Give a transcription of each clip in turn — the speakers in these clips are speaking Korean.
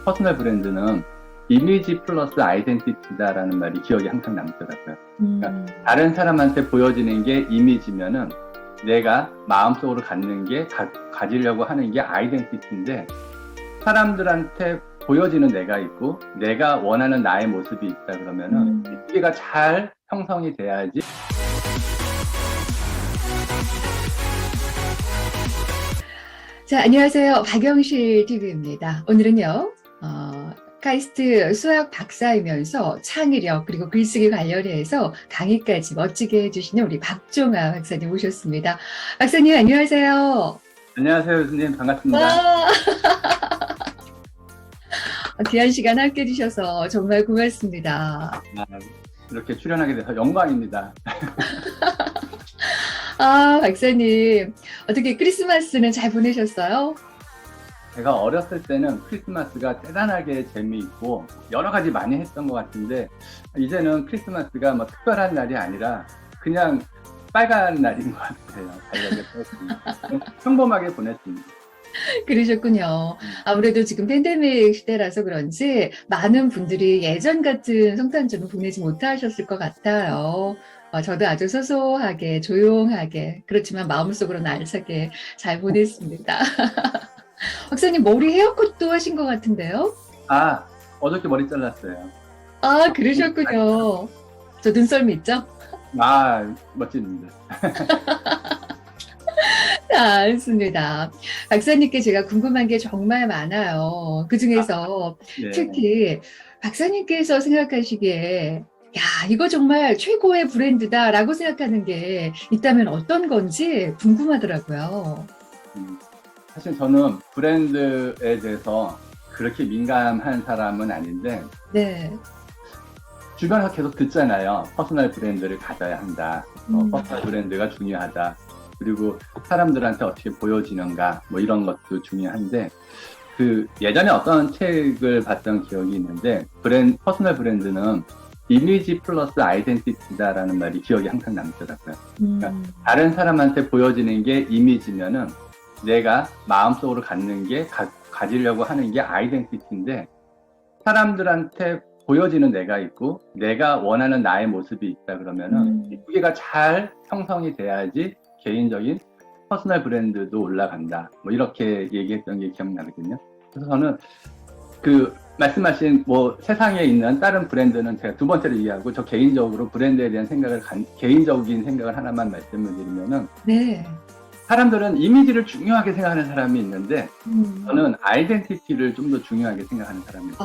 퍼스널 브랜드는 이미지 플러스 아이덴티티다라는 말이 기억에 항상 남더라고요. 그러니까 다른 사람한테 보여지는 게 이미지면은 내가 마음속으로 갖는 게 가지려고 하는 게 아이덴티티인데, 사람들한테 보여지는 내가 있고 내가 원하는 나의 모습이 있다 그러면은 이 두 개가 잘 형성이 돼야지. 자, 안녕하세요. 박영실 TV입니다. 오늘은요, 카이스트 수학 박사이면서 창의력 그리고 글쓰기 관련해서 강의까지 멋지게 해주시는 우리 박종아 박사님 모셨습니다. 박사님 안녕하세요. 안녕하세요, 교수님. 반갑습니다. 와, 귀한 시간 함께 해주셔서 정말 고맙습니다. 이렇게 출연하게 돼서 영광입니다. 박사님, 어떻게 크리스마스는 잘 보내셨어요? 제가 어렸을 때는 크리스마스가 대단하게 재미있고 여러 가지 많이 했던 것 같은데, 이제는 크리스마스가 뭐 특별한 날이 아니라 그냥 빨간 날인 것 같아요. 평범하게 보냈습니다. 그러셨군요. 아무래도 지금 팬데믹 시대라서 그런지 많은 분들이 예전 같은 성탄절을 보내지 못하셨을 것 같아요. 저도 아주 소소하게, 조용하게, 그렇지만 마음속으로는 알차게 잘 보냈습니다. 박사님, 머리 헤어컷도 하신 것 같은데요? 어저께 머리 잘랐어요. 그러셨군요. 저 눈썰미 있죠? 멋집니다. 알겠습니다. 박사님께 제가 궁금한 게 정말 많아요. 그 중에서 네. 특히 박사님께서 생각하시기에 야, 이거 정말 최고의 브랜드다라고 생각하는 게 있다면 어떤 건지 궁금하더라고요. 사실 저는 브랜드에 대해서 그렇게 민감한 사람은 아닌데, 네. 주변에서 계속 듣잖아요. 퍼스널 브랜드를 가져야 한다. 퍼스널 브랜드가 중요하다. 그리고 사람들한테 어떻게 보여지는가, 뭐 이런 것도 중요한데, 예전에 어떤 책을 봤던 기억이 있는데, 퍼스널 브랜드는 이미지 플러스 아이덴티티다라는 말이 기억에 항상 남더라고요. 그러니까 다른 사람한테 보여지는 게 이미지면은 내가 마음속으로 갖는 게 가지려고 하는 게 아이덴티티인데, 사람들한테 보여지는 내가 있고 내가 원하는 나의 모습이 있다 그러면은 이 두 개가 잘 형성이 돼야지 개인적인 퍼스널 브랜드도 올라간다. 뭐 이렇게 얘기했던 게 기억나거든요. 그래서 저는 말씀하신 세상에 있는 다른 브랜드는 제가 두 번째로 이해하고, 저 개인적으로 브랜드에 대한 개인적인 생각을 하나만 말씀을 드리면은, 네. 사람들은 이미지를 중요하게 생각하는 사람이 있는데, 저는 아이덴티티를 좀 더 중요하게 생각하는 사람입니다.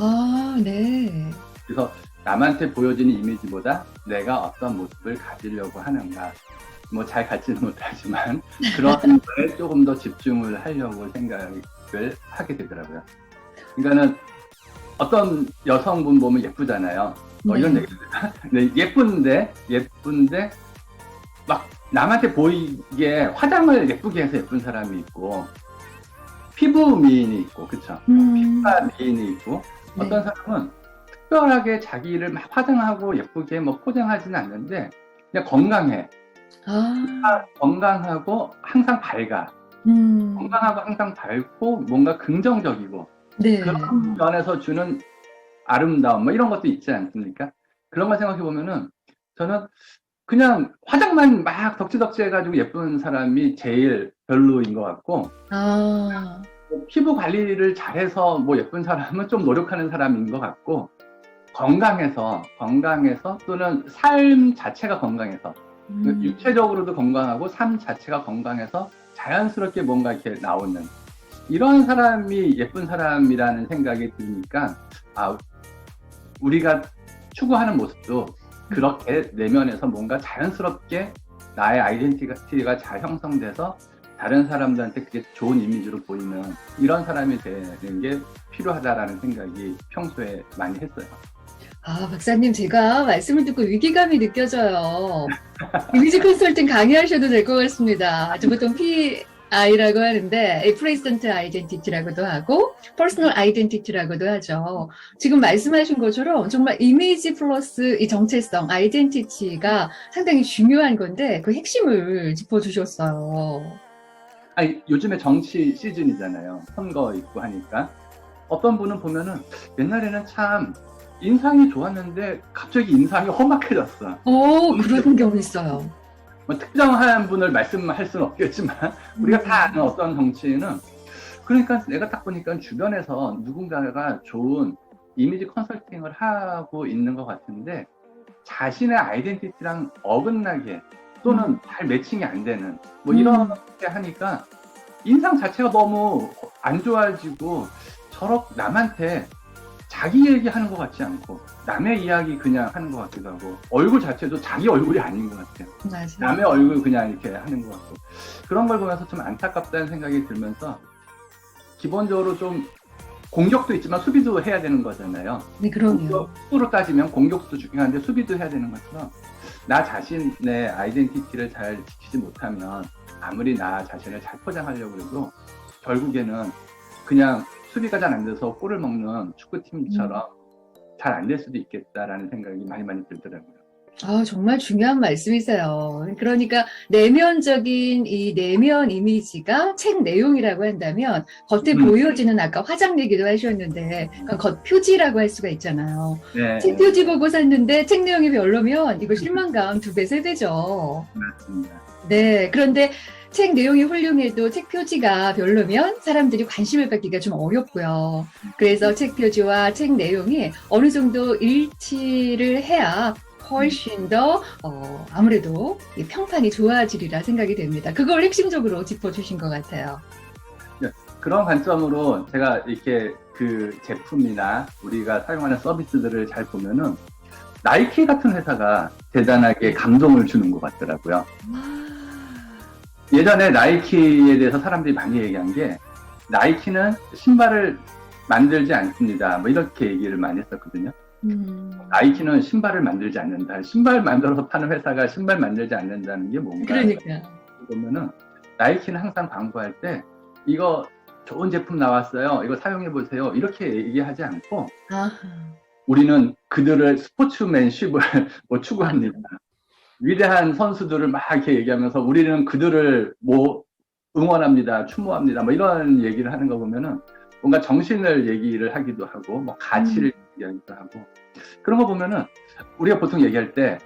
네. 그래서 남한테 보여지는 이미지보다 내가 어떤 모습을 가지려고 하는가, 잘 갖지는 못하지만 그런 거에 조금 더 집중을 하려고 생각을 하게 되더라고요. 그러니까는 어떤 여성분 보면 예쁘잖아요. 이런 얘기를 네, 예쁜데 막 남한테 보이게 화장을 예쁘게 해서 예쁜 사람이 있고, 피부 미인이 있고, 그쵸? 피부가 미인이 있고, 어떤 사람은 특별하게 자기를 막 화장하고 예쁘게 포장하지는 않는데 그냥 건강해. 건강하고 항상 밝아. 건강하고 항상 밝고 뭔가 긍정적이고, 네. 그런 면에서 주는 아름다움, 이런 것도 있지 않습니까? 그런 걸 생각해 보면은 저는 그냥 화장만 막 덕지덕지 해가지고 예쁜 사람이 제일 별로인 것 같고, 피부 관리를 잘해서 예쁜 사람은 좀 노력하는 사람인 것 같고, 건강해서 또는 삶 자체가 건강해서, 육체적으로도 건강하고 삶 자체가 건강해서 자연스럽게 뭔가 이렇게 나오는 이런 사람이 예쁜 사람이라는 생각이 드니까, 우리가 추구하는 모습도 그렇게 내면에서 뭔가 자연스럽게 나의 아이덴티티가 잘 형성돼서 다른 사람들한테 그게 좋은 이미지로 보이는 이런 사람이 되는 게 필요하다라는 생각이 평소에 많이 했어요. 박사님, 제가 말씀을 듣고 위기감이 느껴져요. 이미지 컨설팅 강의하셔도 될 것 같습니다. 보통 PI라고 하는데, Present Identity라고도 하고, Personal Identity라고도 하죠. 지금 말씀하신 것처럼 정말 이미지 플러스 이 정체성, 아이덴티티가 상당히 중요한 건데, 그 핵심을 짚어주셨어요. 요즘에 정치 시즌이잖아요. 선거 있고 하니까. 어떤 분은 보면은 옛날에는 참 인상이 좋았는데 갑자기 인상이 험악해졌어. 그런 경우 있어요. 뭐 특정한 분을 말씀할 수는 없겠지만 우리가 다 아는 어떤 정치인은 그러니까 내가 딱 보니까 주변에서 누군가가 좋은 이미지 컨설팅을 하고 있는 것 같은데 자신의 아이덴티티랑 어긋나게 또는 잘 매칭이 안 되는 뭐 이렇게 하니까 인상 자체가 너무 안 좋아지고 저렇 남한테 자기 얘기하는 것 같지 않고 남의 이야기 그냥 하는 것 같기도 하고 얼굴 자체도 자기 얼굴이 아닌 것 같아요. 맞아요. 남의 얼굴 그냥 이렇게 하는 것 같고 그런 걸 보면서 좀 안타깝다는 생각이 들면서 기본적으로 좀 공격도 있지만 수비도 해야 되는 거잖아요. 네, 그럼요. 수로 따지면 공격도 중요한데 수비도 해야 되는 것처럼 나 자신의 아이덴티티를 잘 지키지 못하면 아무리 나 자신을 잘 포장하려고 해도 결국에는 그냥 수비가 잘 안 돼서 골을 먹는 축구팀처럼 잘 안 될 수도 있겠다라는 생각이 많이 들더라고요. 정말 중요한 말씀이세요. 그러니까 내면적인 이 내면 이미지가 책 내용이라고 한다면 겉에 보여지는 아까 화장 얘기도 하셨는데 그러니까 겉 표지라고 할 수가 있잖아요. 네. 책 표지 보고 샀는데 책 내용이 별로면 이거 실망감 2배, 3배죠. 맞습니다. 네. 그런데 책 내용이 훌륭해도 책 표지가 별로면 사람들이 관심을 갖기가 좀 어렵고요. 그래서 책 표지와 책 내용이 어느 정도 일치를 해야 훨씬 더 아무래도 이 평판이 좋아지리라 생각이 됩니다. 그걸 핵심적으로 짚어주신 것 같아요. 그런 관점으로 제가 이렇게 그 제품이나 우리가 사용하는 서비스들을 잘 보면은 나이키 같은 회사가 대단하게 감동을 주는 것 같더라고요. 예전에 나이키에 대해서 사람들이 많이 얘기한 게 나이키는 신발을 만들지 않습니다. 뭐 이렇게 얘기를 많이 했었거든요. 나이키는 신발을 만들지 않는다. 신발 만들어서 파는 회사가 신발 만들지 않는다는 게 뭔가. 그러니까. 보면은 나이키는 항상 광고할 때 이거 좋은 제품 나왔어요. 이거 사용해 보세요. 이렇게 얘기하지 않고 우리는 그들의 스포츠맨십을 뭐 추구합니다. 위대한 선수들을 막 이렇게 얘기하면서 우리는 그들을 뭐 응원합니다. 추모합니다. 뭐 이런 얘기를 하는 거 보면은 뭔가 정신을 얘기를 하기도 하고 뭐 가치를 얘기하기도 하고 그런 거 보면은 우리가 보통 얘기할 때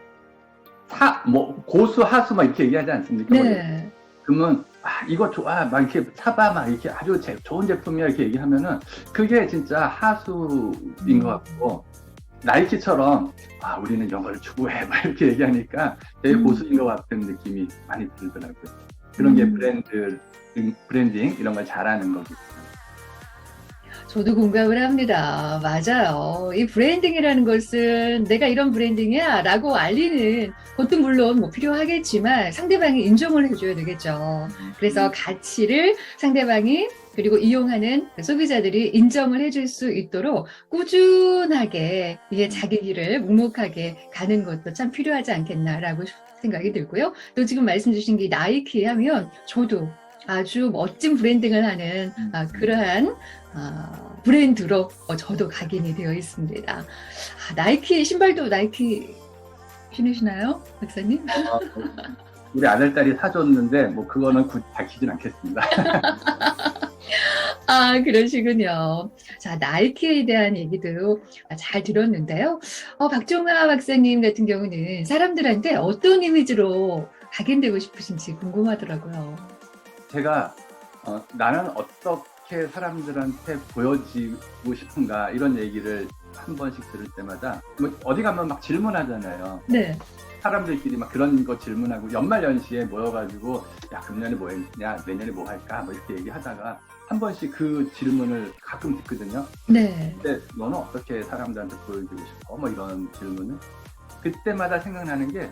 뭐 고수 하수 막 이렇게 얘기하지 않습니까? 네. 그러면 이거 좋아 막 이렇게 사봐 막 이렇게 아주 좋은 제품이야 이렇게 얘기하면은 그게 진짜 하수인 것 같고 나이키처럼 우리는 영어를 추구해 막 이렇게 얘기하니까 되게 고수인 것 같은 느낌이 많이 들더라고요. 그런 게 브랜딩 이런 걸 잘하는 거겠죠. 저도 공감을 합니다. 맞아요. 이 브랜딩이라는 것은 내가 이런 브랜딩이야 라고 알리는 것도 물론 뭐 필요하겠지만 상대방이 인정을 해줘야 되겠죠. 그래서 가치를 상대방이 그리고 이용하는 소비자들이 인정을 해줄 수 있도록 꾸준하게 이게 자기 길을 묵묵하게 가는 것도 참 필요하지 않겠나라고 생각이 들고요. 또 지금 말씀 주신 게 나이키 하면 저도 아주 멋진 브랜딩을 하는 그러한 브랜드로 저도 각인이 되어 있습니다. 나이키 신발도 나이키 신으시나요, 박사님? 우리 아들딸이 사줬는데 뭐 그거는 굳이 밝히진 않겠습니다. 그러시군요. 자, 나이키에 대한 얘기도 잘 들었는데요. 박종화 박사님 같은 경우는 사람들한테 어떤 이미지로 각인되고 싶으신지 궁금하더라고요. 제가 나는 어떻게 사람들한테 보여지고 싶은가 이런 얘기를 한 번씩 들을 때마다 뭐 어디 가면 막 질문하잖아요. 네. 사람들끼리 막 그런 거 질문하고 연말연시에 모여가지고 야 금년에 뭐 했냐 내년에 뭐 할까 뭐 이렇게 얘기하다가 한 번씩 그 질문을 가끔 듣거든요. 네. 근데 너는 어떻게 사람들한테 보여주고 싶어? 뭐 이런 질문을 그때마다 생각나는 게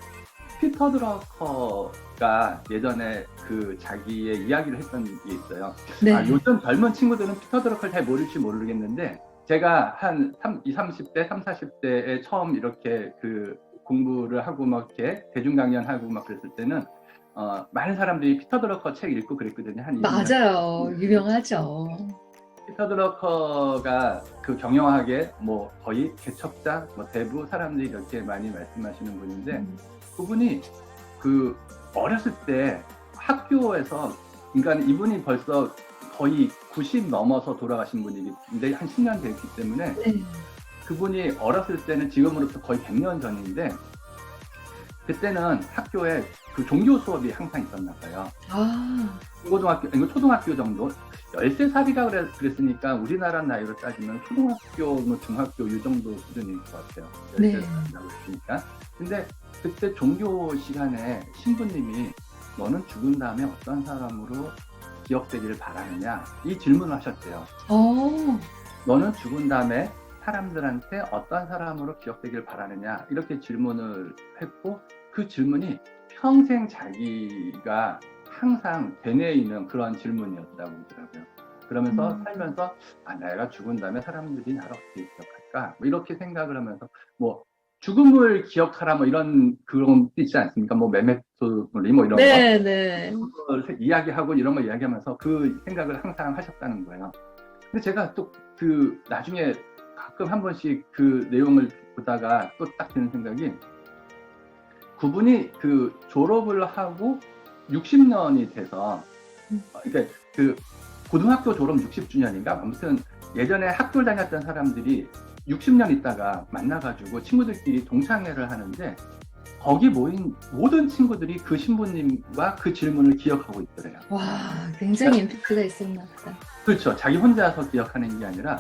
피터 드러커가 예전에 그 자기의 이야기를 했던 게 있어요. 네. 요즘 젊은 친구들은 피터 드러커를 잘 모를지 모르겠는데 제가 한 30, 40대에 처음 이렇게 그 공부를 하고 막 이렇게 대중 강연하고 막 그랬을 때는 많은 사람들이 피터 드러커 책 읽고 그랬거든요. 한 20년. 맞아요. 유명하죠. 피터 드러커가 그 경영학의 뭐 거의 개척자, 뭐 대부 사람들이 이렇게 많이 말씀하시는 분인데 그분이 그 어렸을 때 학교에서 그러니까 이분이 벌써 거의 90 넘어서 돌아가신 분이긴데 한 10년 됐기 때문에 네. 그분이 어렸을 때는 지금으로부터 거의 100년 전인데 그때는 학교에 그 종교 수업이 항상 있었나 봐요. 아, 중고등학교, 이거 초등학교 정도? 13살이라 그랬으니까 우리나라 나이로 따지면 초등학교, 뭐 중학교 이 정도 수준일 것 같아요. 네. 13살이라고 했으니까. 근데 그때 종교 시간에 신부님이 너는 죽은 다음에 어떤 사람으로 기억되기를 바라느냐? 이 질문을 하셨대요. 어, 너는 죽은 다음에 사람들한테 어떤 사람으로 기억되기를 바라느냐? 이렇게 질문을 했고 그 질문이 평생 자기가 항상 되뇌이는 그런 질문이었다고 그러더라고요. 그러면서 살면서 내가 죽은 다음에 사람들이 나를 어떻게 기억할까? 뭐 이렇게 생각을 하면서 뭐 죽음을 기억하라 뭐 이런 그런 뜻 있지 않습니까? 뭐 메멘토리 뭐 이런 네, 네. 거 이야기하고 이런 거 이야기하면서 그 생각을 항상 하셨다는 거예요. 근데 제가 또 그 나중에 가끔 한 번씩 그 내용을 보다가 또 딱 드는 생각이 그분이 그 졸업을 하고 60년이 돼서 그러니까 그 고등학교 졸업 60주년인가 아무튼 예전에 학교를 다녔던 사람들이 60년 있다가 만나가지고 친구들끼리 동창회를 하는데 거기 모인 모든 친구들이 그 신부님과 그 질문을 기억하고 있더래요. 와, 굉장히 임팩트가 있었나 보다. 그렇죠. 자기 혼자서 기억하는 게 아니라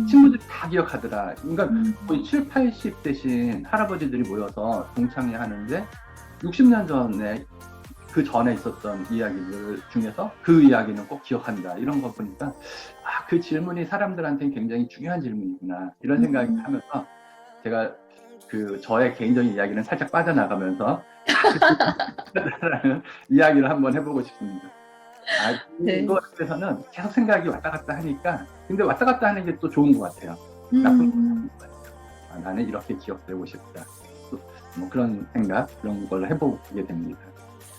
친구들이 다 기억하더라. 그러니까 거의 7, 80 대신 할아버지들이 모여서 동창회 하는데 60년 전에 그 전에 있었던 이야기들 중에서 그 이야기는 꼭 기억한다. 이런 거 보니까 그 질문이 사람들한테는 굉장히 중요한 질문이구나. 이런 생각이 하면서 제가 그 저의 개인적인 이야기는 살짝 빠져나가면서 이야기를 한번 해보고 싶습니다. 네. 이거에 대해서는 계속 생각이 왔다 갔다 하니까 근데 왔다 갔다 하는 게 또 좋은 것 같아요. 나쁜 나는 이렇게 기억되고 싶다. 뭐 그런 생각 그런 걸 해보게 됩니다.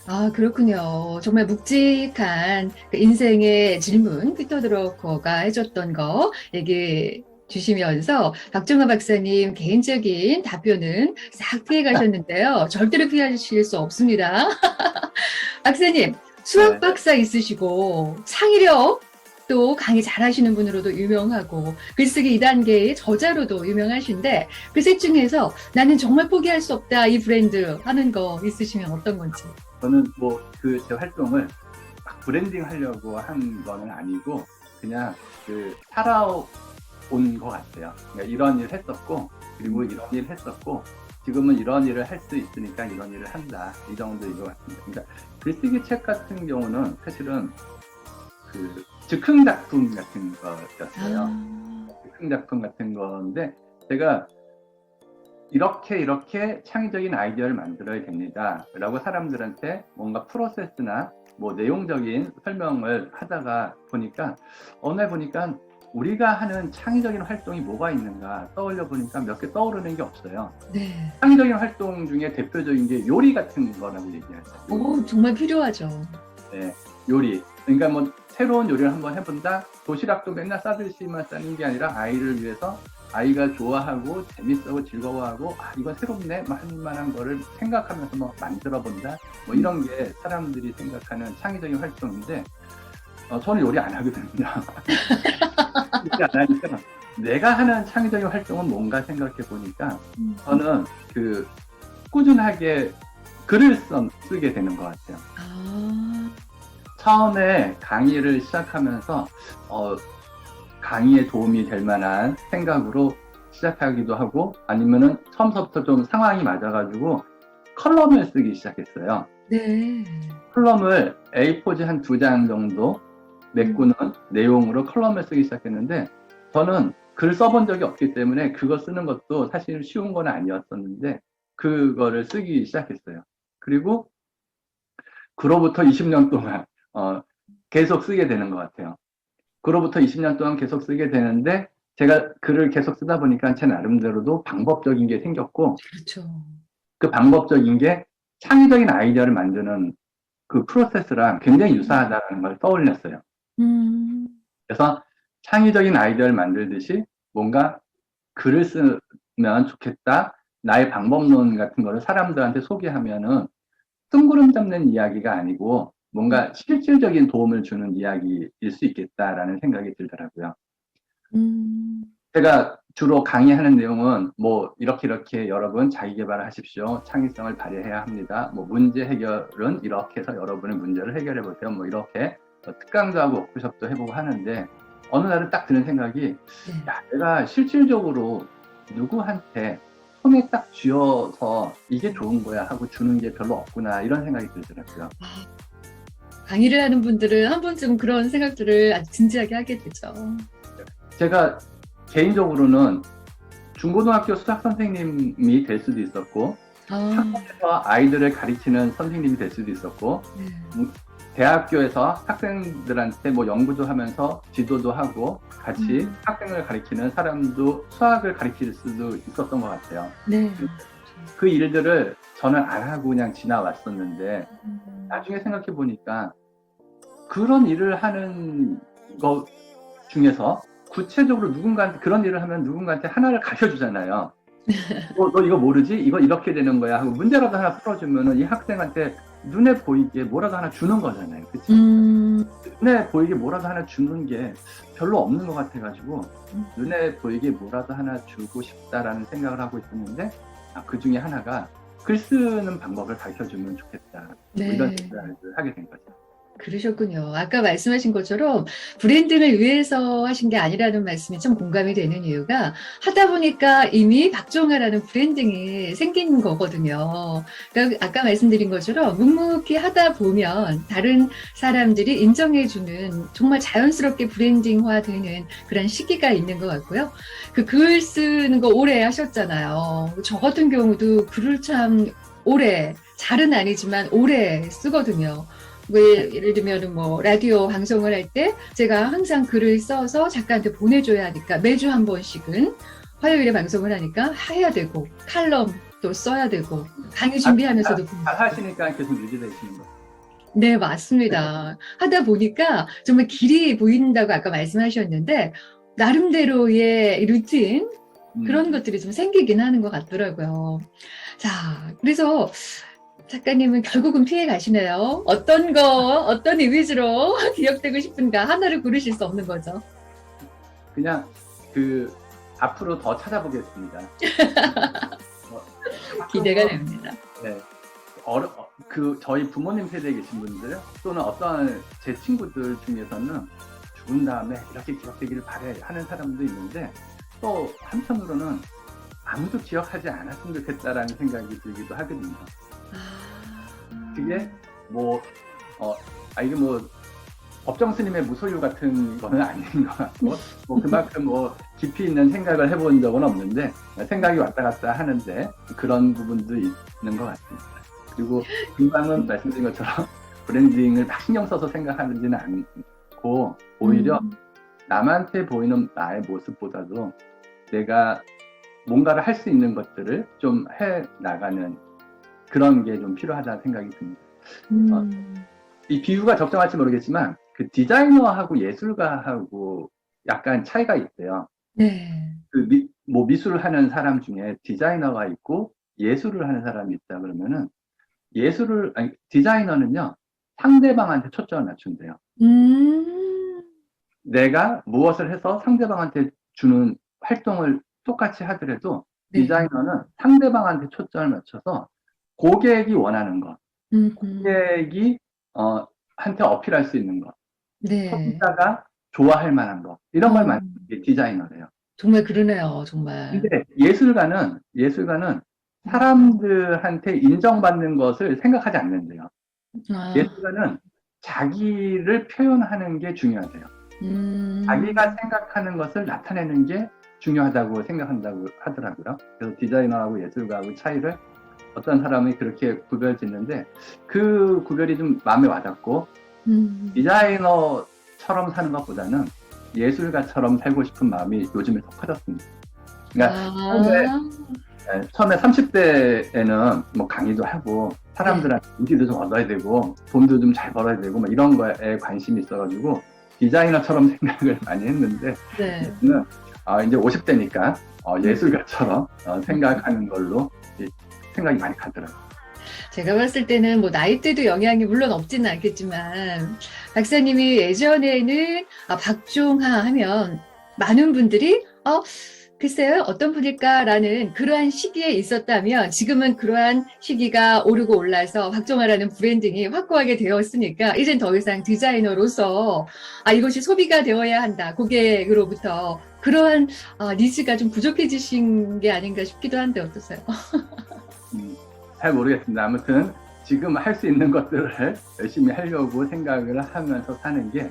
아, 그렇군요. 정말 묵직한 그 인생의 질문, 피터 드러커가 해줬던 거 얘기 주시면서 박정화 박사님 개인적인 답변은 싹 피해 가셨는데요. 절대로 피하실 수 없습니다. 박사님, 수학 네. 박사 있으시고 창의력 또 강의 잘하시는 분으로도 유명하고 글쓰기 2단계의 저자로도 유명하신데 그 셋 중에서 나는 정말 포기할 수 없다 이 브랜드 하는 거 있으시면 어떤 건지. 저는 뭐 그 제 활동을 막 브랜딩 하려고 한 거는 아니고 그냥 그 살아온 것 같아요. 그러니까 이런 일 했었고 그리고 이런 일 했었고 지금은 이런 일을 할 수 있으니까 이런 일을 한다. 이 정도인 것 같습니다. 그러니까 글쓰기 책 같은 경우는 사실은 그 즉흥 작품 같은 거였어요. 즉흥 작품 같은 건데 제가 이렇게 창의적인 아이디어를 만들어야 됩니다. 라고 사람들한테 뭔가 프로세스나 뭐 내용적인 설명을 하다가 보니까 어느 날 보니까 우리가 하는 창의적인 활동이 뭐가 있는가 떠올려 보니까 몇 개 떠오르는 게 없어요. 네. 창의적인 활동 중에 대표적인 게 요리 같은 거라고 얘기하죠. 오, 정말 필요하죠. 네, 요리. 그러니까 뭐 새로운 요리를 한번 해본다. 도시락도 맨날 싸듯이만 싸는 게 아니라 아이를 위해서 아이가 좋아하고 재밌어하고 즐거워하고 이건 새롭네 뭐 할 만한 거를 생각하면서 뭐 만들어 본다. 뭐 이런 게 사람들이 생각하는 창의적인 활동인데 저는 요리 안 하거든요. 요리 안 하니까 내가 하는 창의적인 활동은 뭔가 생각해 보니까 저는 그 꾸준하게 글을 쓰게 되는 것 같아요. 처음에 강의를 시작하면서 강의에 도움이 될 만한 생각으로 시작하기도 하고 아니면은 처음부터 좀 상황이 맞아가지고 컬럼을 쓰기 시작했어요. 네. 컬럼을 A4지 한 2장 정도 메꾸는 내용으로 컬럼을 쓰기 시작했는데 저는 글 써본 적이 없기 때문에 그거 쓰는 것도 사실 쉬운 건 아니었었는데 그거를 쓰기 시작했어요. 그리고 그로부터 20년 동안 계속 쓰게 되는 것 같아요. 그로부터 20년 동안 계속 쓰게 되는데 제가 글을 계속 쓰다 보니까 제 나름대로도 방법적인 게 생겼고 그렇죠. 그 방법적인 게 창의적인 아이디어를 만드는 그 프로세스랑 굉장히 유사하다는 걸 떠올렸어요. 그래서 창의적인 아이디어를 만들듯이 뭔가 글을 쓰면 좋겠다. 나의 방법론 같은 거를 사람들한테 소개하면은 뜬구름 잡는 이야기가 아니고 뭔가 실질적인 도움을 주는 이야기일 수 있겠다라는 생각이 들더라고요. 제가 주로 강의하는 내용은 뭐 이렇게 여러분 자기 개발을 하십시오. 창의성을 발휘해야 합니다. 뭐 문제 해결은 이렇게 해서 여러분의 문제를 해결해 보세요. 뭐 이렇게 특강도 하고 워크숍도 해보고 하는데 어느 날은 딱 드는 생각이 야, 내가 실질적으로 누구한테 손에 딱 쥐어서 이게 좋은 거야 하고 주는 게 별로 없구나 이런 생각이 들더라고요. 강의를 하는 분들은 한 번쯤 그런 생각들을 아주 진지하게 하게 되죠. 제가 개인적으로는 중고등학교 수학 선생님이 될 수도 있었고 학원에서 아이들을 가르치는 선생님이 될 수도 있었고 대학교에서 학생들한테 뭐 연구도 하면서 지도도 하고 같이 학생을 가르치는 사람도 수학을 가르칠 수도 있었던 것 같아요. 네. 그 일들을 저는 안 하고 그냥 지나왔었는데 나중에 생각해 보니까 그런 일을 하는 것 중에서 구체적으로 누군가한테 그런 일을 하면 누군가한테 하나를 가르쳐 주잖아요. 너 이거 모르지? 이거 이렇게 되는 거야 하고 문제라도 하나 풀어주면은 이 학생한테 눈에 보이게 뭐라도 하나 주는 거잖아요. 그치? 눈에 보이게 뭐라도 하나 주는 게 별로 없는 것 같아가지고 눈에 보이게 뭐라도 하나 주고 싶다라는 생각을 하고 있었는데 그 중에 하나가 글 쓰는 방법을 가르쳐주면 좋겠다. 네. 이런 생각을 하게 된 거죠. 그러셨군요. 아까 말씀하신 것처럼 브랜딩을 위해서 하신 게 아니라는 말씀이 참 공감이 되는 이유가 하다 보니까 이미 박종아라는 브랜딩이 생긴 거거든요. 그러니까 아까 말씀드린 것처럼 묵묵히 하다 보면 다른 사람들이 인정해주는 정말 자연스럽게 브랜딩화되는 그런 시기가 있는 것 같고요. 그 글 쓰는 거 오래 하셨잖아요. 저 같은 경우도 글을 참 오래, 잘은 아니지만 오래 쓰거든요. 예를 들면 뭐 라디오 방송을 할 때 제가 항상 글을 써서 작가한테 보내줘야 하니까 매주 한 번씩은 화요일에 방송을 하니까 해야 되고 칼럼도 써야 되고 강의 준비하면서도 잘 하시니까 계속 유지되시는 거예요. 네, 맞습니다. 하다 보니까 정말 길이 보인다고 아까 말씀하셨는데 나름대로의 루틴 그런 것들이 좀 생기긴 하는 것 같더라고요. 자, 그래서 작가님은 결국은 피해 가시네요. 어떤 이미지로 기억되고 싶은가 하나를 고르실 수 없는 거죠. 그냥 앞으로 더 찾아보겠습니다. 기대가 됩니다. 네. 저희 부모님 세대에 계신 분들 또는 어떤 제 친구들 중에서는 죽은 다음에 이렇게 기억되기를 바래 하는 사람도 있는데 또 한편으로는 아무도 기억하지 않았으면 좋겠다라는 생각이 들기도 하거든요. 그게 이게 법정 스님의 무소유 같은 거는 아닌 것 같고 그만큼 깊이 있는 생각을 해본 적은 없는데 생각이 왔다 갔다 하는데 그런 부분도 있는 것 같습니다. 그리고 금방은 말씀드린 것처럼 브랜딩을 막 신경 써서 생각하지는 않고 오히려 남한테 보이는 나의 모습보다도 내가 뭔가를 할 수 있는 것들을 좀 해 나가는 그런 게 좀 필요하다는 생각이 듭니다. 이 비유가 적정할지 모르겠지만 그 디자이너하고 예술가하고 약간 차이가 있대요. 네. 미술을 하는 사람 중에 디자이너가 있고 예술을 하는 사람이 있다 그러면은 디자이너는요 상대방한테 초점을 맞춘대요. 내가 무엇을 해서 상대방한테 주는 활동을 똑같이 하더라도 디자이너는 상대방한테 초점을 맞춰서 고객이 원하는 것, 고객이 한테 어필할 수 있는 것, 소비자가 좋아할 만한 것 이런 걸 만드는 게 디자이너래요. 정말 그러네요, 정말. 근데 예술가는 사람들한테 인정받는 것을 생각하지 않는데요. 예술가는 자기를 표현하는 게 중요하대요. 자기가 생각하는 것을 나타내는 게 중요하다고 생각한다고 하더라고요. 그래서 디자이너하고 예술가하고 차이를 어떤 사람이 그렇게 구별 짓는데 그 구별이 좀 마음에 와닿고 디자이너처럼 사는 것보다는 예술가처럼 살고 싶은 마음이 요즘에 더 커졌습니다. 그러니까 처음에 30대에는 뭐 강의도 하고 사람들한테 인기도 좀 얻어야 되고 돈도 좀 잘 벌어야 되고 뭐 이런 거에 관심이 있어가지고 디자이너처럼 생각을 많이 했는데 저는 이제 50대니까 예술가처럼 생각하는 걸로 생각이 많이 가더라고요. 제가 봤을 때는 뭐 나이대도 영향이 물론 없지는 않겠지만 박사님이 예전에는 박종하 하면 많은 분들이 글쎄요 어떤 분일까라는 그러한 시기에 있었다면 지금은 그러한 시기가 오르고 올라서 박종하라는 브랜딩이 확고하게 되었으니까 이젠 더 이상 디자이너로서 이것이 소비가 되어야 한다 고객으로부터 그러한 니즈가 좀 부족해지신 게 아닌가 싶기도 한데 어떠세요? 잘 모르겠습니다. 아무튼 지금 할 수 있는 것들을 열심히 하려고 생각을 하면서 사는 게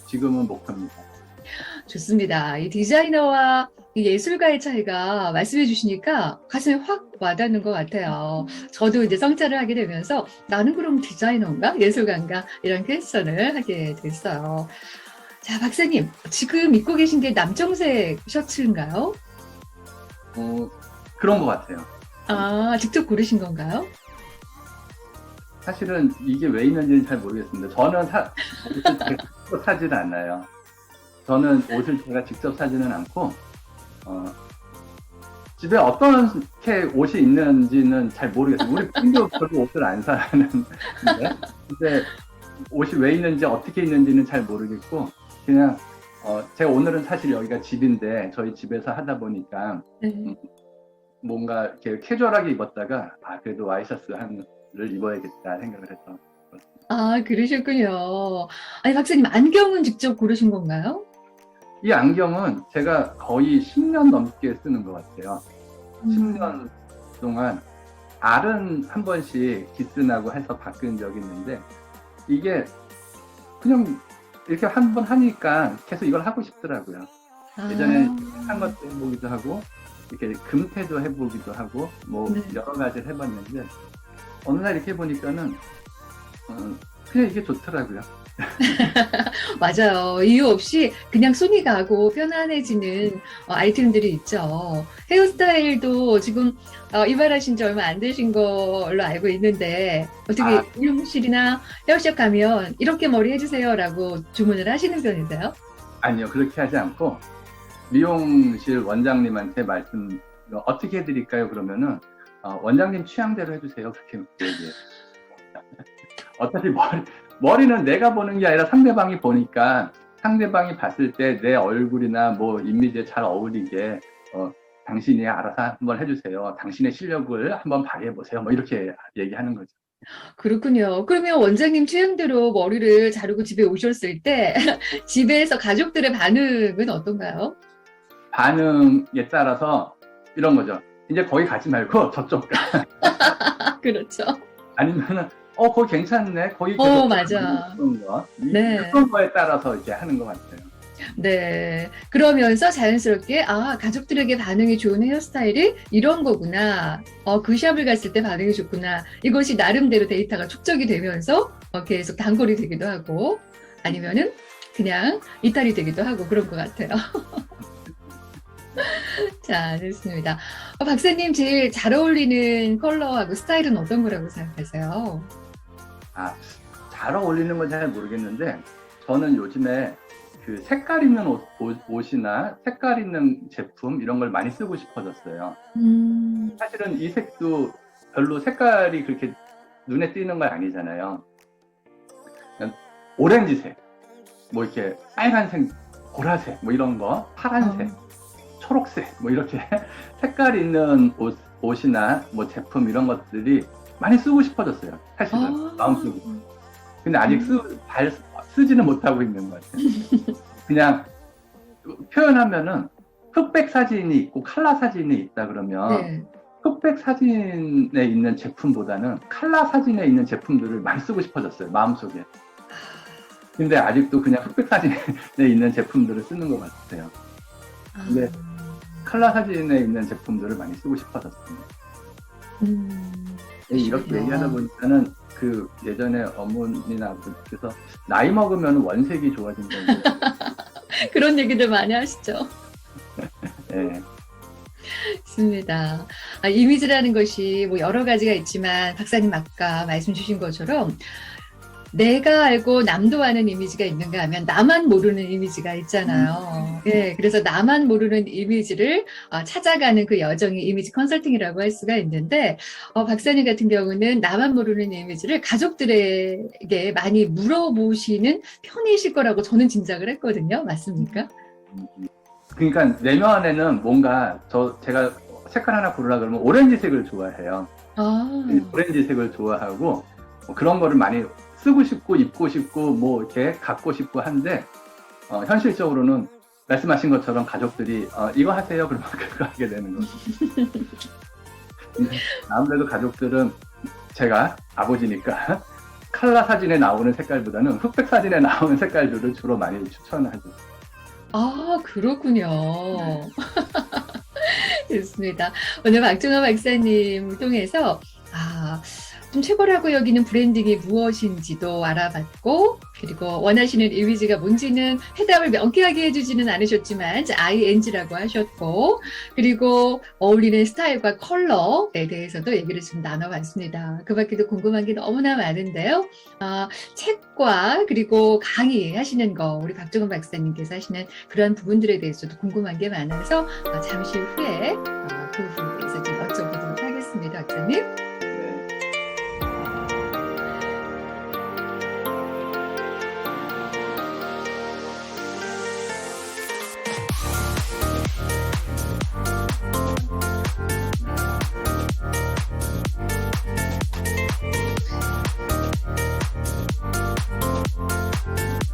지금은 목표입니다. 좋습니다. 이 디자이너와 이 예술가의 차이가 말씀해 주시니까 가슴에 확 와닿는 것 같아요. 저도 이제 성찰을 하게 되면서 나는 그럼 디자이너인가? 예술가인가? 이런 퀘스천을 하게 됐어요. 자, 박사님, 지금 입고 계신 게 남정색 셔츠인가요? 그런 것 같아요. 직접 고르신 건가요? 사실은 이게 왜 있는지는 잘 모르겠습니다. 저는 옷을 직접 사지는 않아요. 저는 옷을 제가 직접 사지는 않고 집에 어떤 옷이 있는지는 잘 모르겠어요. 우리 부인도 별로 옷을 안 사는데 근데 옷이 왜 있는지 어떻게 있는지는 잘 모르겠고 그냥 제가 오늘은 사실 여기가 집인데 저희 집에서 하다 보니까 뭔가 이렇게 캐주얼하게 입었다가 그래도 와이셔츠를 입어야겠다 생각을 해서. 그러셨군요. 아니, 박사님, 안경은 직접 고르신 건가요? 이 안경은 제가 거의 10년 넘게 쓰는 것 같아요. 10년 동안 알은 한 번씩 기스나고 해서 바꾼 적이 있는데 이게 그냥 이렇게 한 번 하니까 계속 이걸 하고 싶더라고요. 예전에 한 것도 해보기도 하고 이렇게 금태도 해보기도 하고 뭐 네. 여러 가지를 해봤는데 어느 날 이렇게 해보니까는 그냥 이게 좋더라고요. 맞아요. 이유 없이 그냥 손이 가고 편안해지는 아이템들이 있죠. 헤어스타일도 지금 이발하신 지 얼마 안 되신 걸로 알고 있는데 어떻게 미용실이나 헤어샵 가면 이렇게 머리 해주세요라고 주문을 하시는 편이세요? 아니요, 그렇게 하지 않고 미용실 원장님한테 어떻게 해드릴까요? 그러면은 원장님 취향대로 해주세요. 그렇게 얘기해요. 어차피 머리는 내가 보는 게 아니라 상대방이 보니까 상대방이 봤을 때 내 얼굴이나 뭐 이미지에 잘 어울리게 당신이 알아서 한번 해주세요. 당신의 실력을 한번 발휘해보세요. 뭐 이렇게 얘기하는 거죠. 그렇군요. 그러면 원장님 취향대로 머리를 자르고 집에 오셨을 때 집에서 가족들의 반응은 어떤가요? 반응에 따라서 이런 거죠. 이제 거기 가지 말고 저쪽 가. 그렇죠. 아니면은 거기 괜찮네. 거기 계속 맞아. 그런 거. 네. 그런 거에 따라서 이렇게 하는 것 같아요. 네. 그러면서 자연스럽게, 가족들에게 반응이 좋은 헤어스타일이 이런 거구나. 그 샵을 갔을 때 반응이 좋구나. 이것이 나름대로 데이터가 축적이 되면서 계속 단골이 되기도 하고, 아니면은 그냥 이탈이 되기도 하고 그런 것 같아요. 자, 됐습니다. 박사님 제일 잘 어울리는 컬러하고 스타일은 어떤 거라고 생각하세요? 잘 어울리는 건 잘 모르겠는데 저는 요즘에 그 색깔 있는 옷이나 색깔 있는 제품 이런 걸 많이 쓰고 싶어졌어요. 사실은 이 색도 별로 색깔이 그렇게 눈에 띄는 건 아니잖아요. 그냥 오렌지색, 뭐 이렇게 빨간색, 보라색, 뭐 이런 거, 파란색, 초록색, 뭐 이렇게 색깔 있는 옷이나 뭐 제품 이런 것들이 많이 쓰고 싶어졌어요. 사실은 마음속으로. 근데 아직 쓰지는 못하고 있는 것 같아요. 그냥 표현하면은 흑백 사진이 있고 칼라 사진이 있다 그러면 네. 흑백 사진에 있는 제품보다는 칼라 사진에 있는 제품들을 많이 쓰고 싶어졌어요. 마음속에. 근데 아직도 그냥 흑백 사진에 있는 제품들을 쓰는 것 같아요. 근데 칼라 사진에 있는 제품들을 많이 쓰고 싶어졌습니다. 이렇게 얘기하다 보니까는 그 예전에 어머니나 아버지께서 나이 먹으면 원색이 좋아진다고 그런 얘기들 많이 하시죠. 네. 있습니다. 이미지라는 것이 뭐 여러 가지가 있지만 박사님 아까 말씀 주신 것처럼 내가 알고 남도 아는 이미지가 있는가 하면 나만 모르는 이미지가 있잖아요. 예, 그래서 나만 모르는 이미지를 찾아가는 그 여정이 이미지 컨설팅이라고 할 수가 있는데, 박사님 같은 경우는 나만 모르는 이미지를 가족들에게 많이 물어보시는 편이실 거라고 저는 짐작을 했거든요. 맞습니까? 그러니까 내면에는 뭔가 제가 색깔 하나 고르라 그러면 오렌지색을 좋아해요. 아, 오렌지색을 좋아하고 뭐 그런 거를 많이 쓰고 싶고 입고 싶고 뭐 이렇게 갖고 싶고 한데 현실적으로는 말씀하신 것처럼 가족들이 이거 하세요 그러면 그거 하게 되는 거죠. 근데 아무래도 가족들은 제가 아버지니까 칼라 사진에 나오는 색깔보다는 흑백 사진에 나오는 색깔들을 주로 많이 추천하죠. 그렇군요. 좋습니다. 오늘 박종원 박사님 통해서 좀 최고라고 여기는 브랜딩이 무엇인지도 알아봤고, 그리고 원하시는 이미지가 뭔지는 해답을 명쾌하게 해주지는 않으셨지만 ING라고 하셨고, 그리고 어울리는 스타일과 컬러에 대해서도 얘기를 좀 나눠봤습니다. 그 밖에도 궁금한 게 너무나 많은데요. 책과 그리고 강의하시는 거, 우리 박종원 박사님께서 하시는 그런 부분들에 대해서도 궁금한 게 많아서 잠시 후에 그 부분에 대해서 좀 여쭤보도록 하겠습니다. 박사님.